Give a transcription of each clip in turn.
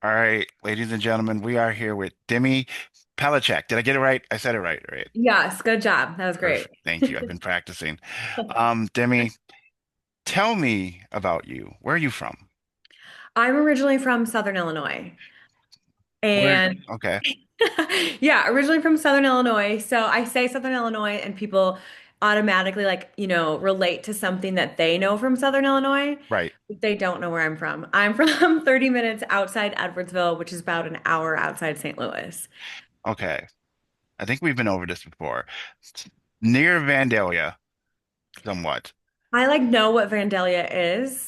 All right, ladies and gentlemen, we are here with Demi Palecek. Did I get it right? I said it right, right? Yes, good job. That was great. Perfect. Thank you. I've been practicing. Demi, tell me about you. Where are you from? I'm originally from Southern Illinois. Where? And Okay. yeah, originally from Southern Illinois. So I say Southern Illinois and people automatically relate to something that they know from Southern Illinois. Right. But they don't know where I'm from. I'm from 30 minutes outside Edwardsville, which is about an hour outside St. Louis. Okay. I think we've been over this before. It's near Vandalia, somewhat. I know what Vandalia is.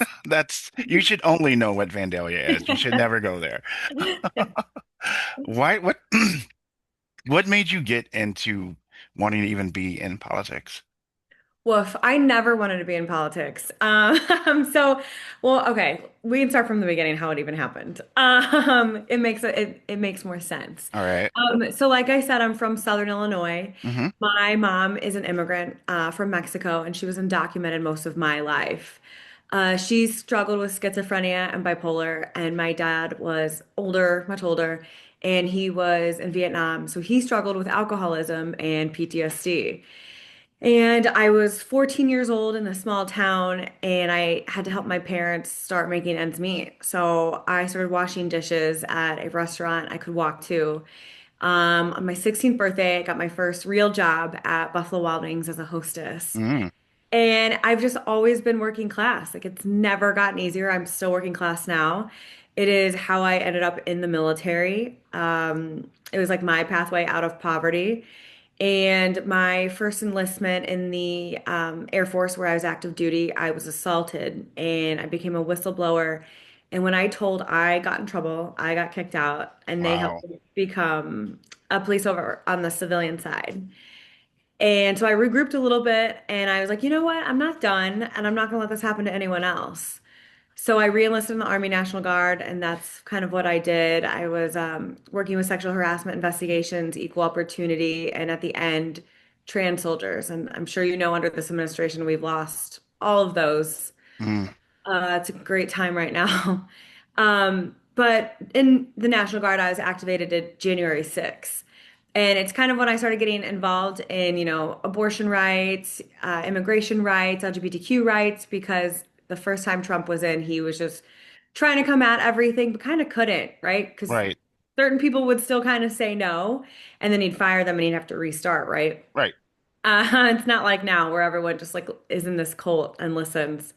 You should only know what Vandalia is. You should never go there. Why, what, what made you get into wanting to even be in politics? Woof, I never wanted to be in politics. Okay, we can start from the beginning, how it even happened. It makes more sense. All right. So like I said, I'm from Southern Illinois. Mm-hmm. My mom is an immigrant from Mexico, and she was undocumented most of my life. She struggled with schizophrenia and bipolar, and my dad was older, much older, and he was in Vietnam, so he struggled with alcoholism and PTSD. And I was 14 years old in a small town, and I had to help my parents start making ends meet. So I started washing dishes at a restaurant I could walk to. On my 16th birthday, I got my first real job at Buffalo Wild Wings as a hostess. Mm. And I've just always been working class. Like it's never gotten easier. I'm still working class now. It is how I ended up in the military. It was like my pathway out of poverty. And my first enlistment in the Air Force, where I was active duty, I was assaulted and I became a whistleblower. And when I told, I got in trouble, I got kicked out, and they Wow. helped me become a police over on the civilian side. And so I regrouped a little bit and I was like, you know what? I'm not done and I'm not going to let this happen to anyone else. So I re-enlisted in the Army National Guard, and that's kind of what I did. I was working with sexual harassment investigations, equal opportunity, and at the end, trans soldiers. And I'm sure you know under this administration, we've lost all of those. Mm. It's a great time right now. But in the National Guard, I was activated at January 6th. And it's kind of when I started getting involved in, abortion rights, immigration rights, LGBTQ rights, because the first time Trump was in, he was just trying to come at everything, but kind of couldn't, right? Because Right. certain people would still kind of say no, and then he'd fire them and he'd have to restart, right? Right. It's not like now where everyone just like is in this cult and listens.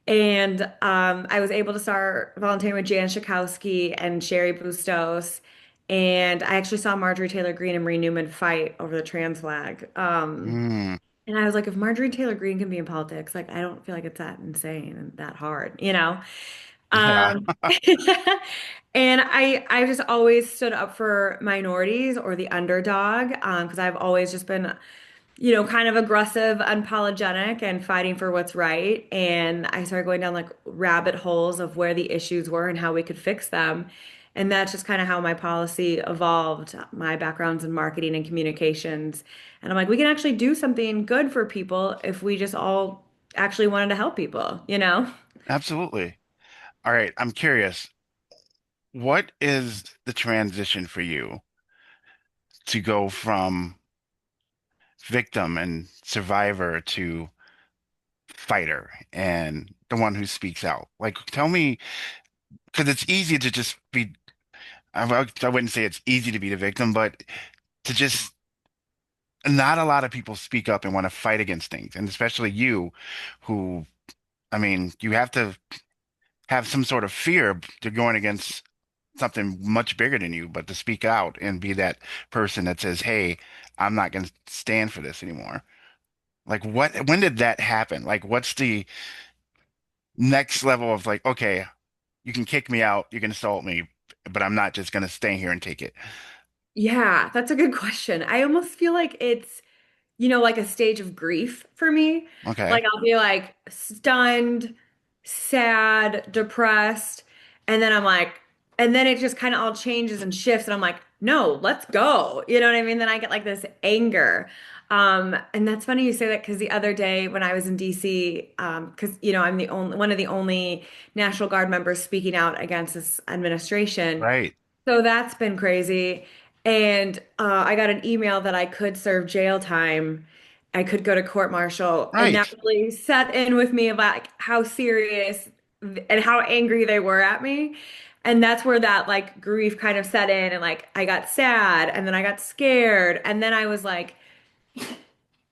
And I was able to start volunteering with Jan Schakowsky and Sherry Bustos. And I actually saw Marjorie Taylor Greene and Marie Newman fight over the trans flag. Mm. And I was like, if Marjorie Taylor Greene can be in politics, like I don't feel like it's that insane and that hard, you know? Yeah. Um, and I just always stood up for minorities or the underdog, because I've always just been kind of aggressive, unapologetic, and fighting for what's right. And I started going down like rabbit holes of where the issues were and how we could fix them. And that's just kind of how my policy evolved. My background's in marketing and communications. And I'm like, we can actually do something good for people if we just all actually wanted to help people, you know? Absolutely. All right. I'm curious. What is the transition for you to go from victim and survivor to fighter and the one who speaks out? Like, tell me, because it's easy to just be, I wouldn't say it's easy to be the victim, but to just, not a lot of people speak up and want to fight against things. And especially you, who, I mean, you have to have some sort of fear to going against something much bigger than you, but to speak out and be that person that says, "Hey, I'm not going to stand for this anymore." Like when did that happen? Like what's the next level of like, okay, you can kick me out, you can assault me, but I'm not just going to stay here and take it. Yeah, that's a good question. I almost feel like it's like a stage of grief for me. Okay. Like I'll be like stunned, sad, depressed, and then I'm like, and then it just kind of all changes and shifts, and I'm like, no, let's go. You know what I mean? Then I get like this anger. And that's funny you say that because the other day when I was in DC, because I'm the only one of the only National Guard members speaking out against this administration. Right. So that's been crazy. And I got an email that I could serve jail time. I could go to court martial. And that Right. really set in with me about like, how serious and how angry they were at me. And that's where that like grief kind of set in. And like I got sad and then I got scared. And then I was like,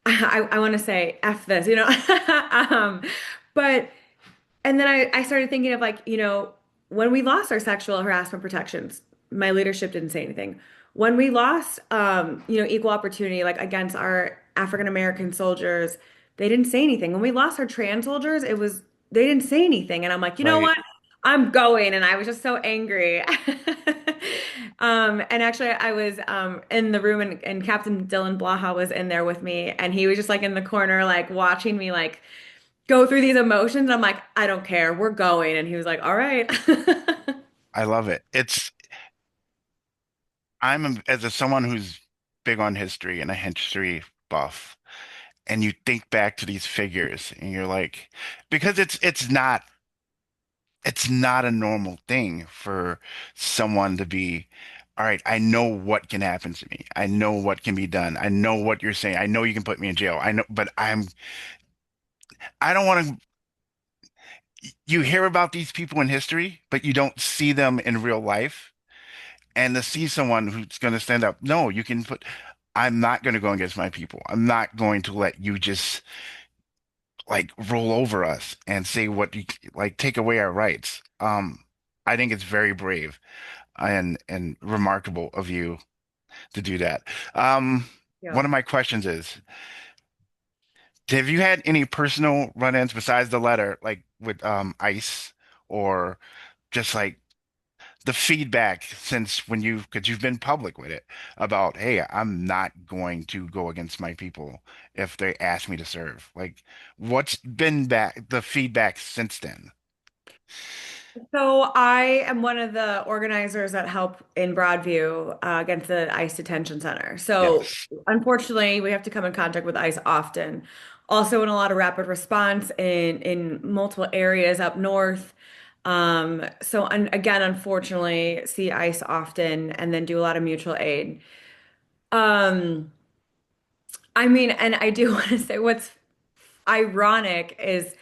I want to say F this, um, but and then I started thinking of like, when we lost our sexual harassment protections, my leadership didn't say anything. When we lost, equal opportunity, like against our African American soldiers, they didn't say anything. When we lost our trans soldiers, they didn't say anything. And I'm like, you know Right. what? I'm going. And I was just so angry. And actually, I was in the room, and Captain Dylan Blaha was in there with me, and he was just like in the corner, like watching me, like go through these emotions. I'm like, I don't care. We're going. And he was like, all right. I love it. As someone who's big on history and a history buff, and you think back to these figures and you're like, because it's not a normal thing for someone to be, all right, I know what can happen to me. I know what can be done. I know what you're saying. I know you can put me in jail. I know, but I don't want to, you hear about these people in history, but you don't see them in real life. And to see someone who's going to stand up, no, you can put, I'm not going to go against my people. I'm not going to let you just like roll over us and say what you like, take away our rights. I think it's very brave and remarkable of you to do that. Um, Yeah. one of my questions is, have you had any personal run-ins besides the letter, like with ICE or just like the feedback since when because you've been public with it about, hey, I'm not going to go against my people if they ask me to serve. Like, what's been the feedback since then? So I am one of the organizers that help in Broadview against the ICE detention center. So Yes. unfortunately, we have to come in contact with ICE often. Also in a lot of rapid response in multiple areas up north. Again, unfortunately, see ICE often and then do a lot of mutual aid. Um, I mean, and I do want to say what's ironic is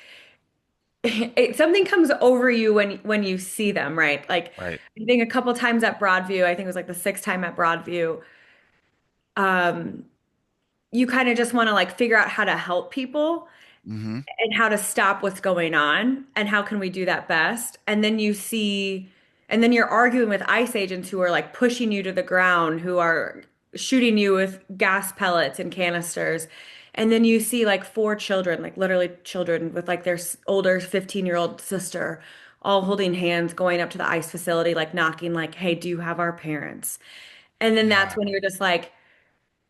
something comes over you when you see them, right? Like Right. I think a couple times at Broadview, I think it was like the sixth time at Broadview, um, you kind of just want to like figure out how to help people Hmm. and how to stop what's going on and how can we do that best. And then you're arguing with ICE agents who are like pushing you to the ground, who are shooting you with gas pellets and canisters. And then you see like four children, like literally children with like their older 15-year-old sister, all holding hands going up to the ICE facility, like knocking, like, hey, do you have our parents? And then that's Yeah. when you're just like,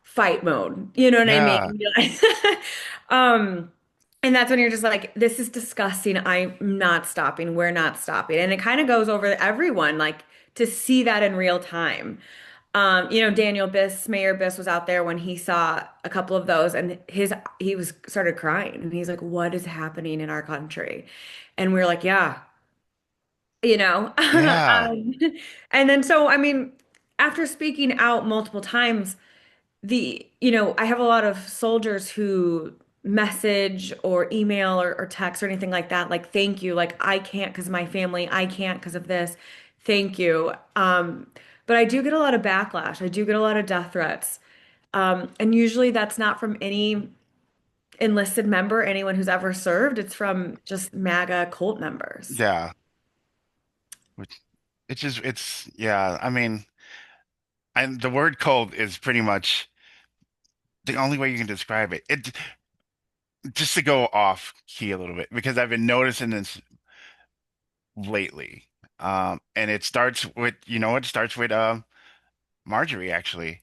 fight mode. You know what I mean? Yeah. You're like- Um, and that's when you're just like, this is disgusting. I'm not stopping. We're not stopping. And it kind of goes over everyone, like to see that in real time. Daniel Biss, Mayor Biss was out there when he saw a couple of those and he was started crying and he's like, what is happening in our country? And we are like, yeah, you know. Yeah. And then so I mean, after speaking out multiple times, I have a lot of soldiers who message or email or text or anything like that, like, thank you. Like, I can't because of my family. I can't because of this. Thank you. But I do get a lot of backlash. I do get a lot of death threats. And usually that's not from any enlisted member, anyone who's ever served. It's from just MAGA cult members. Yeah. Which yeah. I mean, and the word cult is pretty much the only way you can describe it. Just to go off key a little bit because I've been noticing this lately. And it starts with Marjorie actually.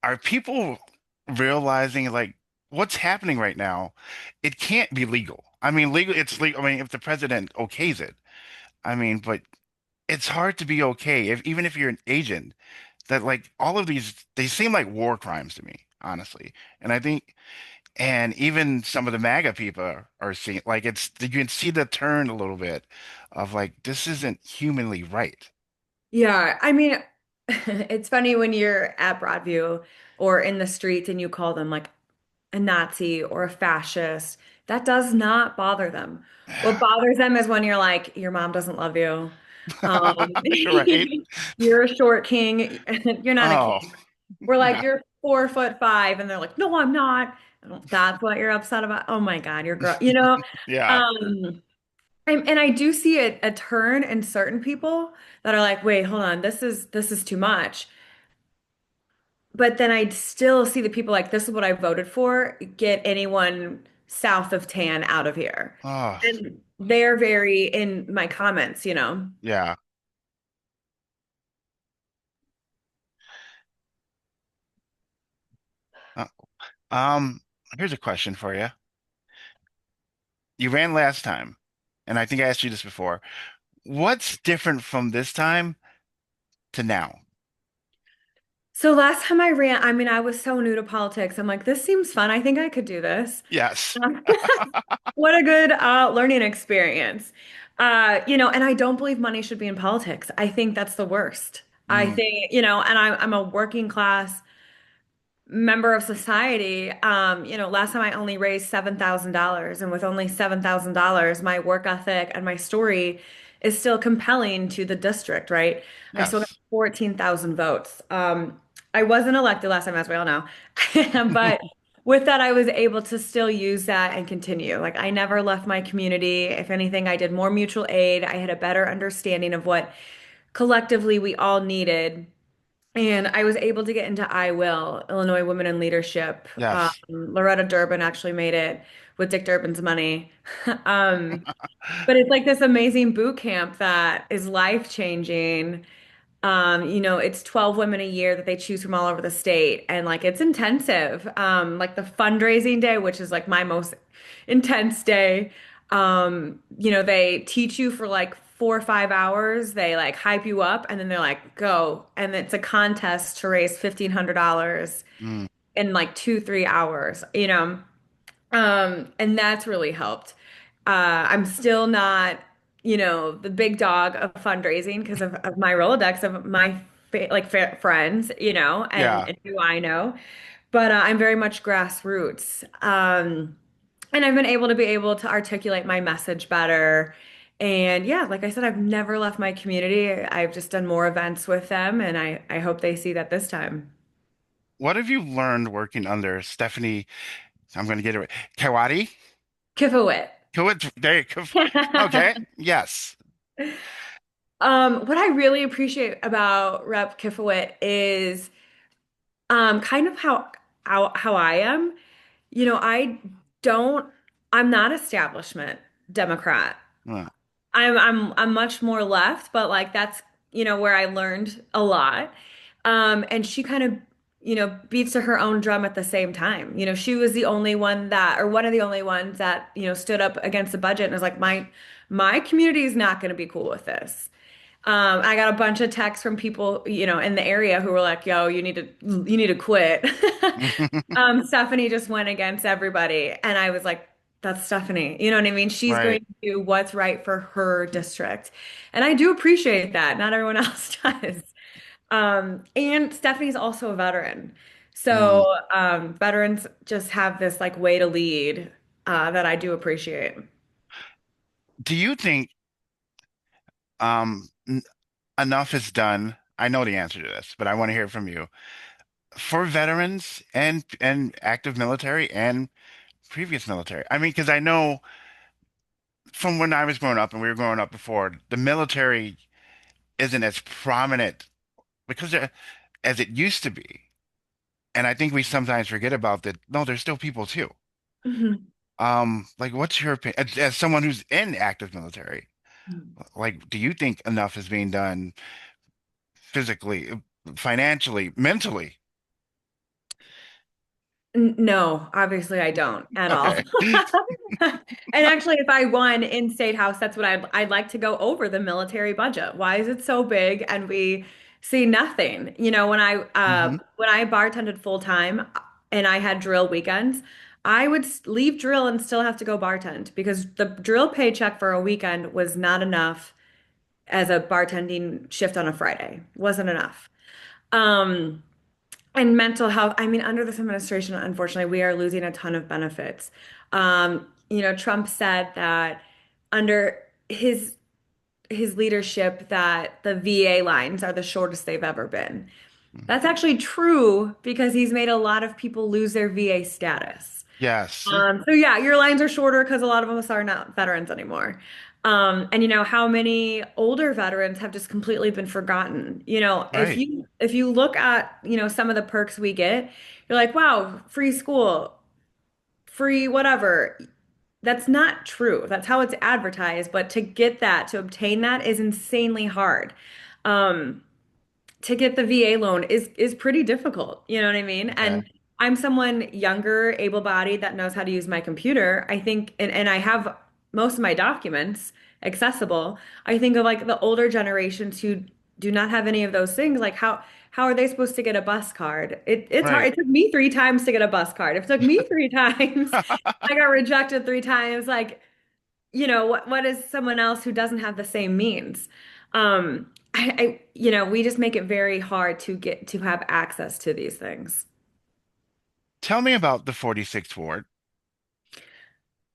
Are people realizing like what's happening right now? It can't be legal. I mean, legal, it's legal. I mean, if the president okays it, I mean, but it's hard to be okay if even if you're an agent that like all of these they seem like war crimes to me. honestly. And I think, and even some of the MAGA people are seeing, like, it's, you can see the turn a little bit of like, this isn't humanly right. Yeah, I mean, it's funny when you're at Broadview or in the streets and you call them like a Nazi or a fascist. That does not bother them. What bothers them is when you're like, your mom doesn't love you. Right? You're a short king. You're not a Oh, king. We're like, yeah. you're 4'5", and they're like, no, I'm not. That's what you're upset about. Oh my God, you're girl. Yeah. Um, and I do see a turn in certain people that are like, wait, hold on, this is too much. But then I still see the people like, this is what I voted for. Get anyone south of tan out of here. Oh, And they're very in my comments. yeah. Uh, Um, here's a question for you. You ran last time, and I think I asked you this before. What's different from this time to now? So last time I ran, I mean, I was so new to politics. I'm like, this seems fun. I think I could do this. Yes. What a good learning experience. And I don't believe money should be in politics. I think that's the worst. I Mm, think, and I'm a working class member of society. Last time I only raised $7,000, and with only $7,000, my work ethic and my story is still compelling to the district, right? I still got yes. 14,000 votes. I wasn't elected last time, as we all know, but with that, I was able to still use that and continue. Like I never left my community. If anything, I did more mutual aid. I had a better understanding of what collectively we all needed. And I was able to get into I Will, Illinois Women in Leadership. Yes. Loretta Durbin actually made it with Dick Durbin's money. Um, but it's like this amazing boot camp that is life changing. It's 12 women a year that they choose from all over the state, and like it's intensive. Like the fundraising day, which is like my most intense day. They teach you for like 4 or 5 hours. They like hype you up, and then they're like, go. And it's a contest to raise $1,500 Mm, in like 2, 3 hours. And that's really helped. I'm still not, the big dog of fundraising because of my Rolodex of my friends, yeah. and who I know. But I'm very much grassroots. And I've been able to articulate my message better. And yeah, like I said, I've never left my community. I've just done more events with them, and I hope they see that this time. What have you learned working under Stephanie? I'm going to get it right. Kawati? Kifawit. There you go. Okay. Yes. What I really appreciate about Rep Kifawit is kind of how I am. I don't I'm not establishment Democrat. Uh, I'm much more left, but like that's where I learned a lot. And she kind of beats to her own drum at the same time. She was the only one that, or one of the only ones that stood up against the budget and was like, my community is not going to be cool with this. I got a bunch of texts from people, in the area who were like, "Yo, you need to quit." Stephanie just went against everybody, and I was like, "That's Stephanie." You know what I mean? She's going right. to do what's right for her district, and I do appreciate that. Not everyone else does. And Stephanie's also a veteran, Mm. so veterans just have this like way to lead that I do appreciate. Do you think n enough is done? I know the answer to this, but I want to hear from you. For veterans and active military and previous military. I mean, because I know from when I was growing up and we were growing up before, the military isn't as prominent because as it used to be. And I think we sometimes forget about that. No, there's still people too. Mhm. Like, what's your opinion as someone who's in active military? Like, do you think enough is being done physically, financially, mentally? No, obviously I don't at all. Okay. And actually, if I won in State House, that's what I'd like to go over the military budget. Why is it so big and we see nothing? When I Hmm. bartended full time and I had drill weekends, I would leave drill and still have to go bartend because the drill paycheck for a weekend was not enough as a bartending shift on a Friday. Wasn't enough. Um, and mental health, I mean, under this administration, unfortunately, we are losing a ton of benefits. Trump said that under his leadership that the VA lines are the shortest they've ever been. Mhm. That's actually true because he's made a lot of people lose their VA status. Yes. So yeah, your lines are shorter because a lot of us are not veterans anymore. And how many older veterans have just completely been forgotten. If Right. you look at, some of the perks we get, you're like, wow, free school, free whatever. That's not true. That's how it's advertised, but to get that, to obtain that is insanely hard. Um, to get the VA loan is pretty difficult. You know what I mean? Okay. And I'm someone younger, able-bodied that knows how to use my computer. I think, and I have most of my documents accessible. I think of like the older generations who do not have any of those things. Like how are they supposed to get a bus card? It's hard. Right. It took me 3 times to get a bus card. If it took me 3 times, I got rejected 3 times. Like, what is someone else who doesn't have the same means? We just make it very hard to get to have access to these things. Tell me about the 46th Ward.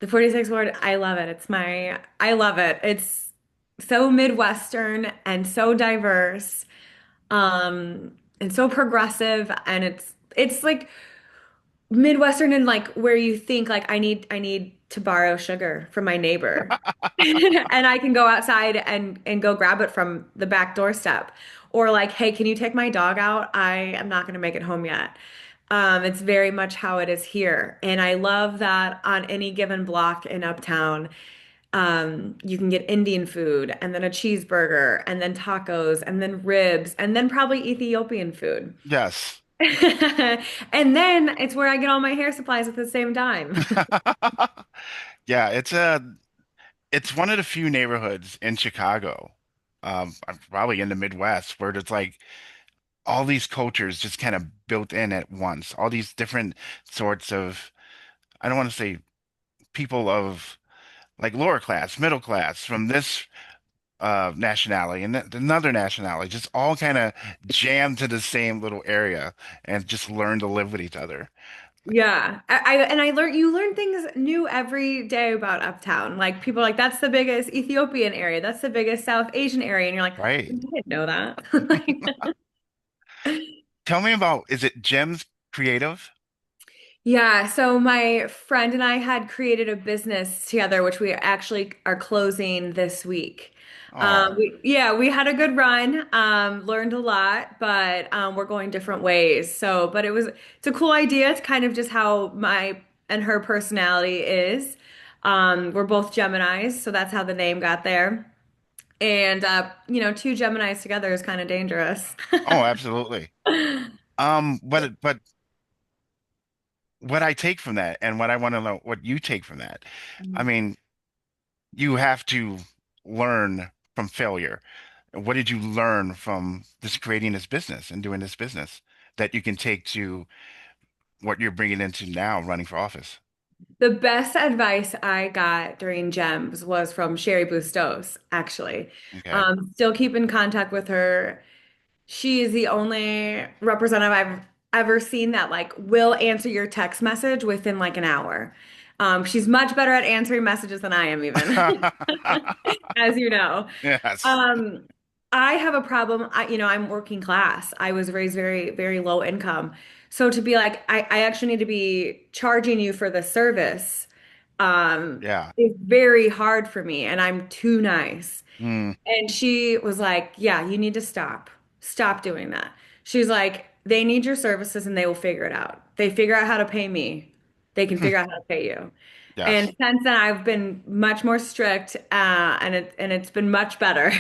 The 46 ward, I love it. I love it. It's so Midwestern and so diverse, and so progressive, and it's like Midwestern and like where you think like I need to borrow sugar from my neighbor. And I can go outside and go grab it from the back doorstep. Or like, hey, can you take my dog out? I am not going to make it home yet. It's very much how it is here. And I love that on any given block in Uptown, you can get Indian food and then a cheeseburger and then tacos and then ribs and then probably Ethiopian food. Yes. And then it's where I get all my hair supplies at the same time. Yeah, it's one of the few neighborhoods in Chicago, probably in the Midwest, where there's like all these cultures just kind of built in at once. All these different sorts of, I don't want to say people of like lower class, middle class, from this nationality and another nationality, just all kind of jammed to the same little area and just learn to live with each other. Yeah. I learned you learn things new every day about Uptown. Like people are like that's the biggest Ethiopian area, that's the biggest South Asian area, and you're like, I Right. didn't know that. Like, Tell me about, is it Jim's Creative? yeah, so my friend and I had created a business together, which we actually are closing this week. Oh, We had a good run, learned a lot, but we're going different ways. But it's a cool idea. It's kind of just how my and her personality is. We're both Geminis, so that's how the name got there. And two Geminis together is kind of dangerous. oh, absolutely. But what I take from that and what I want to know what you take from that, I mean, you have to learn from failure. What did you learn from this creating this business and doing this business that you can take to what you're bringing into now, running for office? The best advice I got during GEMS was from Sherry Bustos, actually. Okay. Still keep in contact with her. She is the only representative I've ever seen that like will answer your text message within like an hour. She's much better at answering messages than I am even, as you know. Yes. Um, I have a problem. I'm working class. I was raised very, very low income. So to be like, I actually need to be charging you for the service, Yeah. is very hard for me, and I'm too nice. Mm. And she was like, yeah, you need to stop. Stop doing that. She's like, they need your services and they will figure it out. They figure out how to pay me. They can figure out how to pay you. And Yes. since then, I've been much more strict, and it's been much better.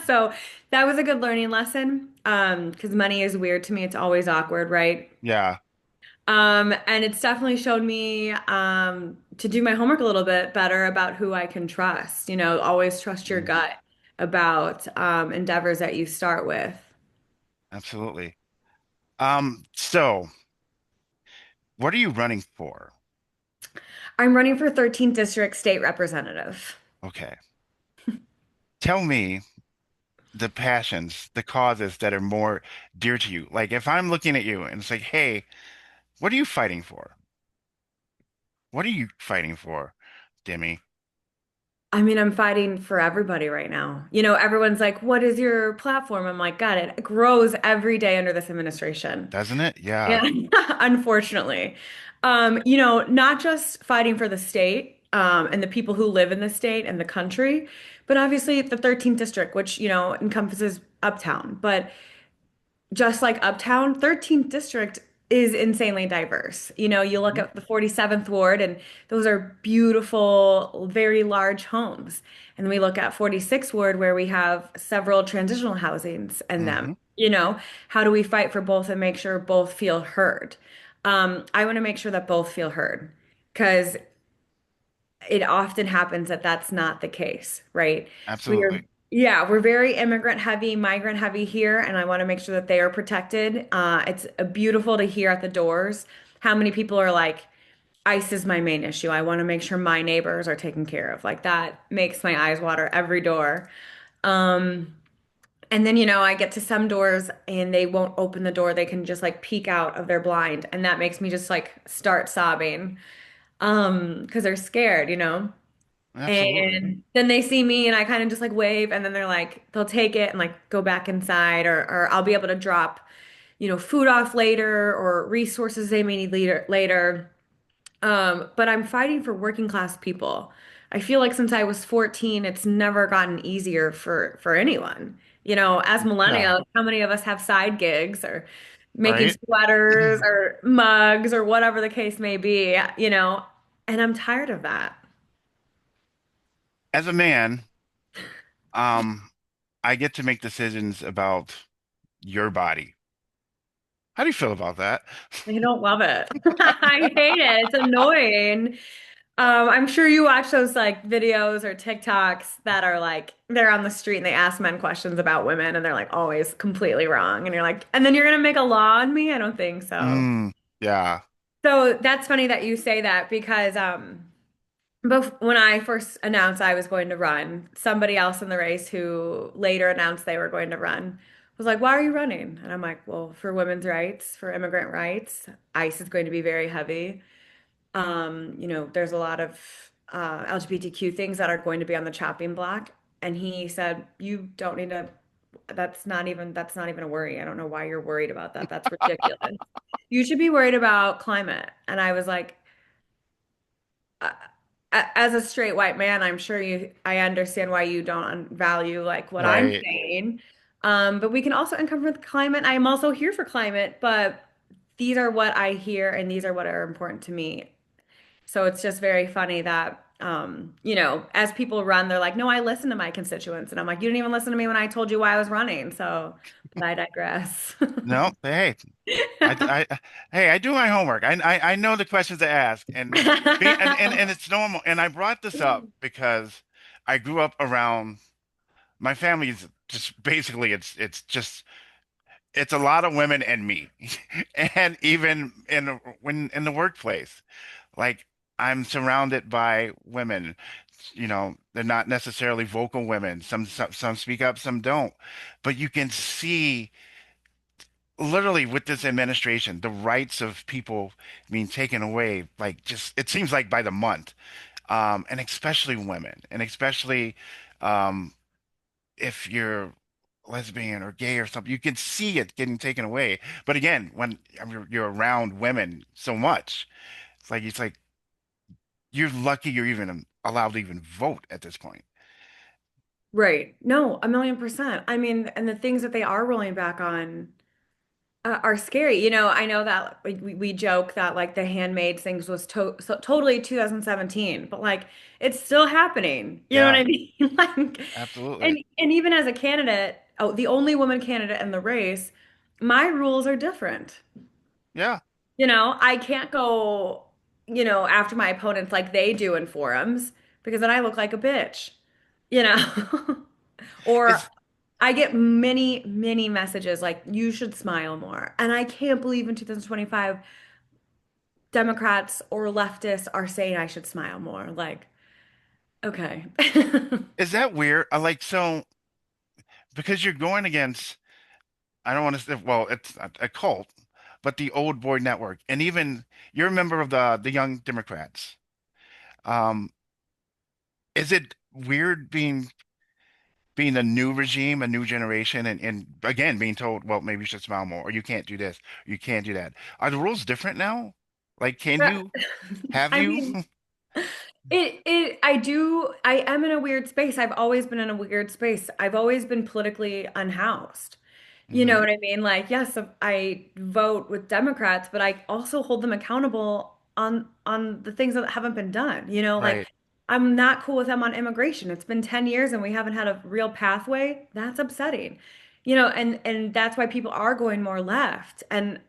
So that was a good learning lesson. Because money is weird to me. It's always awkward, right? Yeah. And it's definitely showed me to do my homework a little bit better about who I can trust. Always trust your Mm. gut about endeavors that you start with. Absolutely. So What are you running for? I'm running for 13th District State Representative. Okay. Tell me the passions, the causes that are more dear to you. Like if I'm looking at you and it's like, hey, what are you fighting for? What are you fighting for, Demi? I mean, I'm fighting for everybody right now. Everyone's like, what is your platform? I'm like, God, it grows every day under this administration. Doesn't it? Yeah. Yeah, unfortunately. Not just fighting for the state, and the people who live in the state and the country, but obviously the 13th district, which, encompasses Uptown. But just like Uptown, 13th district is insanely diverse. You look Mhm. at the 47th ward, and those are beautiful, very large homes. And then we look at 46th ward, where we have several transitional housings in them. Hmm. How do we fight for both and make sure both feel heard? I want to make sure that both feel heard, because it often happens that that's not the case, right? Absolutely. Yeah, we're very immigrant heavy, migrant heavy here, and I want to make sure that they are protected. It's beautiful to hear at the doors how many people are like, ICE is my main issue. I want to make sure my neighbors are taken care of. Like that makes my eyes water every door. Um, and then, I get to some doors and they won't open the door. They can just like peek out of their blind, and that makes me just like start sobbing. Because they're scared. Absolutely. And then they see me and I kind of just like wave, and then they're like, they'll take it and like go back inside, or I'll be able to drop, food off later or resources they may need later. But I'm fighting for working class people. I feel like since I was 14, it's never gotten easier for anyone. As Yeah. millennials, how many of us have side gigs or making Right. sweaters or mugs or whatever the case may be? And I'm tired of that. As a man, um, I get to make decisions about your body. How do you feel about that? I don't love it. I hate it. It's annoying. I'm sure you watch those like videos or TikToks that are like they're on the street and they ask men questions about women and they're like always completely wrong. And you're like, and then you're gonna make a law on me? I don't think so. Yeah. So that's funny that you say that because when I first announced I was going to run, somebody else in the race who later announced they were going to run was like, "Why are you running?" And I'm like, "Well, for women's rights, for immigrant rights. ICE is going to be very heavy. There's a lot of LGBTQ things that are going to be on the chopping block." And he said, "You don't need to, that's not even a worry. I don't know why you're worried about that. That's ridiculous. You should be worried about climate." And I was like, uh, as a straight white man, I'm sure I understand why you don't value like what I'm Right. saying. But we can also uncover the climate. I am also here for climate, but these are what I hear and these are what are important to me. So it's just very funny that, as people run, they're like, no, I listen to my constituents. And I'm like, you didn't even listen to me when I told you why I was running. So, but I digress. No, hey, hey, I do my homework. I know the questions to ask, and and it's normal. And I brought this up because I grew up around my family's just basically it's a lot of women and me, and even in the workplace, like I'm surrounded by women. They're not necessarily vocal women. Some speak up, some don't, but you can see literally with this administration, the rights of people being taken away, like just it seems like by the month, and especially women, and especially um, if you're lesbian or gay or something, you can see it getting taken away. But again, when you're around women so much, it's like you're lucky you're even allowed to even vote at this point. Right. No, 1,000,000%. I mean, and the things that they are rolling back on are scary. I know that we joke that like the Handmaid things was totally 2017, but like it's still happening. You know what Yeah, I mean? Like, absolutely. and even as a candidate, oh, the only woman candidate in the race, my rules are different. Yeah. I can't go, after my opponents like they do in forums because then I look like a bitch, you know? Or Is I get many, many messages like, you should smile more. And I can't believe in 2025, Democrats or leftists are saying I should smile more. Like, okay. Is that weird? I like so because you're going against I don't want to say well, it's a cult, but the old boy network, and even you're a member of the Young Democrats. Um, is it weird being a new regime, a new generation, and again being told, well, maybe you should smile more, or you can't do this, or you can't do that. Are the rules different now? Like, can you have I you? mean, I am in a weird space. I've always been in a weird space. I've always been politically unhoused. You know Hmm. what I mean? Like, yes, I vote with Democrats, but I also hold them accountable on the things that haven't been done. Like Right. I'm not cool with them on immigration. It's been 10 years and we haven't had a real pathway. That's upsetting. And that's why people are going more left. And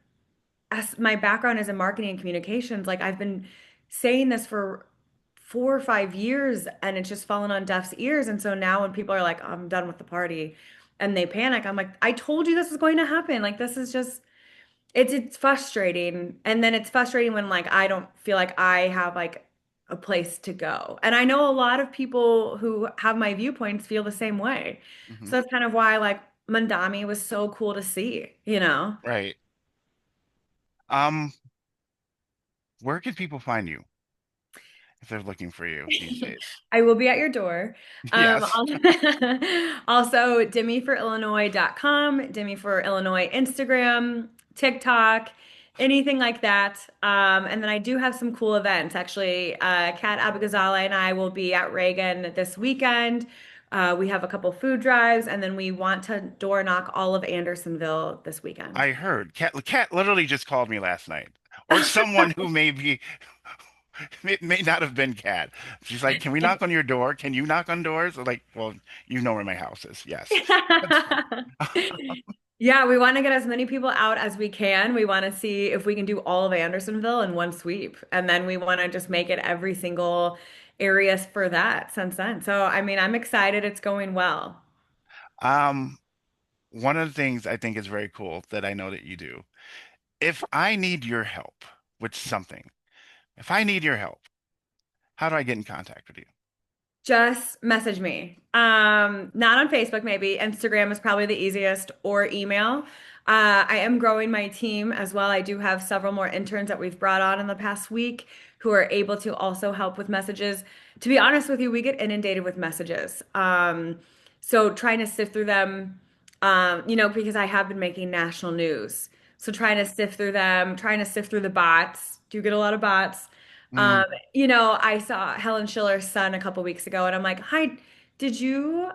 as my background is in marketing and communications, like I've been saying this for 4 or 5 years and it's just fallen on deaf's ears. And so now when people are like, I'm done with the party and they panic, I'm like, I told you this was going to happen. Like this is just it's frustrating. And then it's frustrating when like I don't feel like I have like a place to go. And I know a lot of people who have my viewpoints feel the same way. Hmm. So that's kind of why like Mandami was so cool to see. Right. Um, where can people find you if they're looking for you these days? I will be at your door. Yes. Also, DemiForIllinois.com, Demi for Illinois Instagram, TikTok, anything like that. And then I do have some cool events. Actually, Kat Abigazala and I will be at Reagan this weekend. We have a couple food drives, and then we want to door knock all of Andersonville this weekend. I heard Cat literally just called me last night, or someone who may not have been Cat. She's like, "Can we knock on your door? Can you knock on doors?" I'm like, well, you know where my house is. Yes, that's fine. Yeah, we want to get as many people out as we can. We want to see if we can do all of Andersonville in one sweep. And then we want to just make it every single area for that since then. So, I mean, I'm excited. It's going well. Um, one of the things I think is very cool that I know that you do. If I need your help with something, if I need your help, how do I get in contact with you? Just message me. Not on Facebook, maybe. Instagram is probably the easiest, or email. I am growing my team as well. I do have several more interns that we've brought on in the past week who are able to also help with messages. To be honest with you, we get inundated with messages. So trying to sift through them, because I have been making national news. So trying to sift through them, trying to sift through the bots. Do get a lot of bots. Mm. I saw Helen Schiller's son a couple weeks ago, and I'm like, "Hi, did you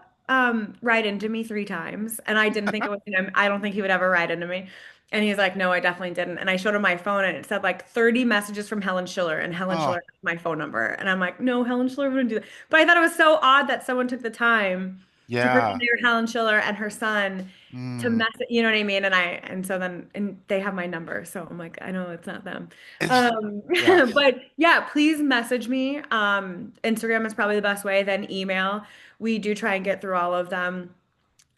write into me 3 times?" And I didn't think it was him. I don't think he would ever write into me. And he's like, "No, I definitely didn't." And I showed him my phone, and it said like 30 messages from Helen Schiller, and Helen Oh, Schiller has my phone number. And I'm like, "No, Helen Schiller wouldn't do that." But I thought it was so odd that someone took the time to bring in yeah. their Helen Schiller and her son to Mm. mess it, you know what I mean? And they have my number, so I'm like, I know it's not them. It's Um, yes. but yeah, please message me. Instagram is probably the best way, then email. We do try and get through all of them.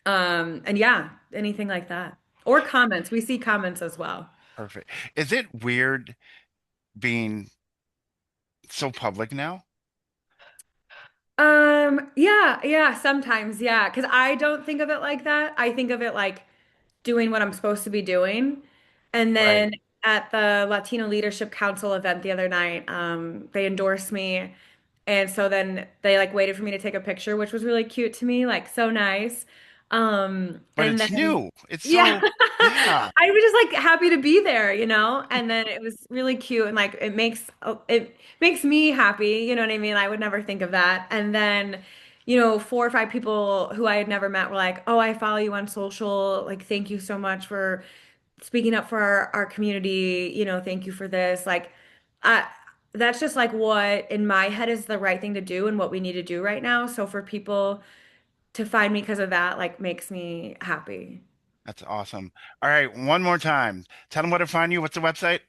And yeah, anything like that. Or comments. We see comments as well. Perfect. Is it weird being so public now? Yeah, sometimes, yeah, because I don't think of it like that. I think of it like doing what I'm supposed to be doing. And Right. then at the Latino Leadership Council event the other night, they endorsed me. And so then they like waited for me to take a picture, which was really cute to me, like so nice. But And it's then new. It's yeah, so, yeah, I was just like happy to be there. And then it was really cute and like it makes me happy, you know what I mean? I would never think of that. And then 4 or 5 people who I had never met were like, "Oh, I follow you on social. Like, thank you so much for speaking up for our community. Thank you for this." Like, I that's just like what in my head is the right thing to do and what we need to do right now. So for people to find me because of that, like, makes me happy. that's awesome. All right, one more time. Tell them where to find you. What's the website?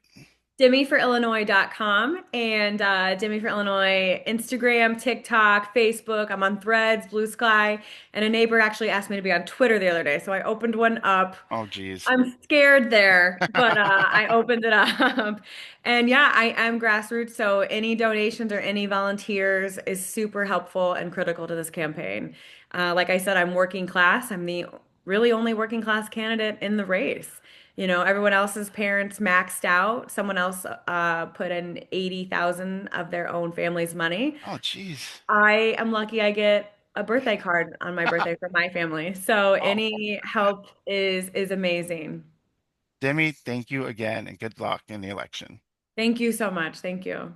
DemiForIllinois.com and Demi for Illinois Instagram, TikTok, Facebook. I'm on Threads, Blue Sky, and a neighbor actually asked me to be on Twitter the other day, so I opened one up. Oh, geez. I'm scared there, but I opened it up. And yeah, I am grassroots, so any donations or any volunteers is super helpful and critical to this campaign. Like I said, I'm working class. I'm the really only working class candidate in the race. You know, everyone else's parents maxed out. Someone else put in 80,000 of their own family's money. Oh, geez. I am lucky I get a birthday card on my birthday from my family. So Oh, any help is amazing. Demi, thank you again and good luck in the election. Thank you so much. Thank you.